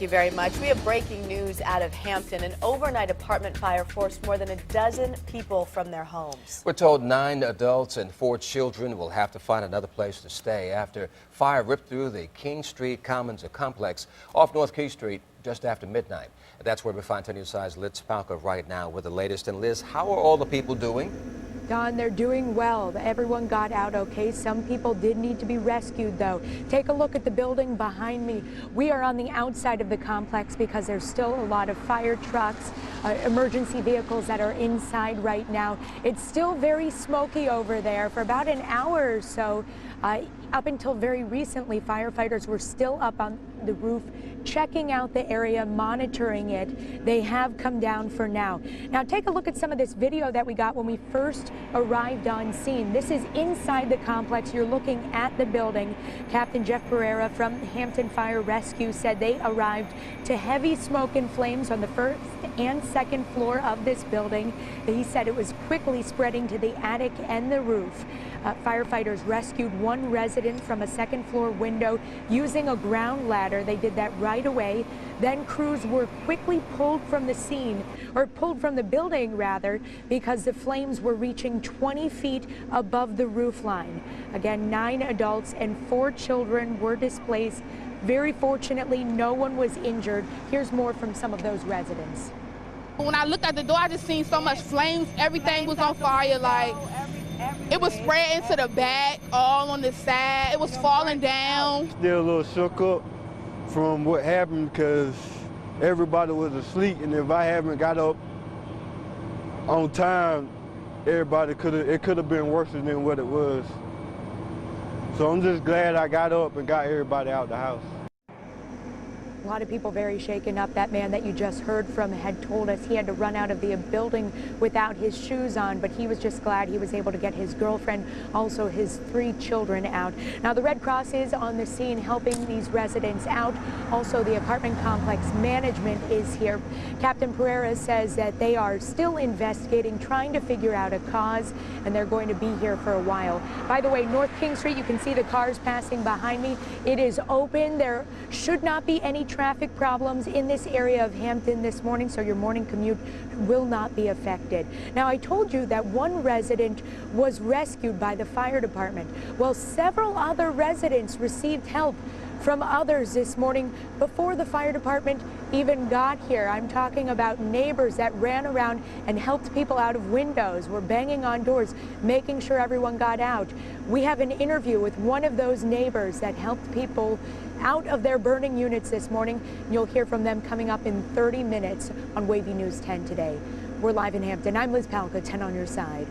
you very much. We have breaking news out of Hampton. An overnight apartment fire forced more than a dozen people from their homes. We're told 9 adults and 4 children will have to find another place to stay after fire ripped through the King Street Commons complex off North King Street just after midnight. That's where we find 10 News 5's Liz Palka right now with the latest. And Liz, how are all the people doing? Don, they're doing well. Everyone got out okay. Some people did need to be rescued, though. Take a look at the building behind me. We are on the outside of the complex because there's still a lot of fire trucks, emergency vehicles that are inside right now. It's still very smoky over there. For about an hour or so, up until very recently, firefighters were still up on the roof checking out the area, monitoring it. They have come down for now. Now take a look at some of this video that we got when we first arrived on scene. This is inside the complex. You're looking at the building. Captain Jeff Pereira from Hampton Fire Rescue said they arrived to heavy smoke and flames on the first and second floor of this building. He said it was quickly spreading to the attic and the roof. Firefighters rescued one resident from a second floor window using a ground ladder. They did that right away. Then crews were quickly pulled from the scene, or pulled from the building rather, because the flames were reaching 20 feet above the roof line. Again, 9 adults and 4 children were displaced. Very fortunately, no one was injured. Here's more from some of those residents. When I looked at the door, I just seen so much flames. Everything was on fire. Like, it was spread into the back, all on the side. It was falling down. Still a little shook up from what happened because everybody was asleep, and if I haven't got up on time, it could have been worse than what it was. So I'm just glad I got up and got everybody out the house. A lot of people very shaken up. That man that you just heard from had told us he had to run out of the building without his shoes on, but he was just glad he was able to get his girlfriend, also his 3 children out. Now the Red Cross is on the scene helping these residents out. Also the apartment complex management is here. Captain Pereira says that they are still investigating, trying to figure out a cause, and they're going to be here for a while. By the way, North King Street, you can see the cars passing behind me. It is open. There should not be any traffic problems in this area of Hampton this morning, so your morning commute will not be affected. Now, I told you that one resident was rescued by the fire department. Well, several other residents received help from others this morning before the fire department even got here. I'm talking about neighbors that ran around and helped people out of windows, were banging on doors, making sure everyone got out. We have an interview with one of those neighbors that helped people out of their burning units this morning. You'll hear from them coming up in 30 minutes on Wavy News 10 today. We're live in Hampton. I'm Liz Palka, 10 on your side.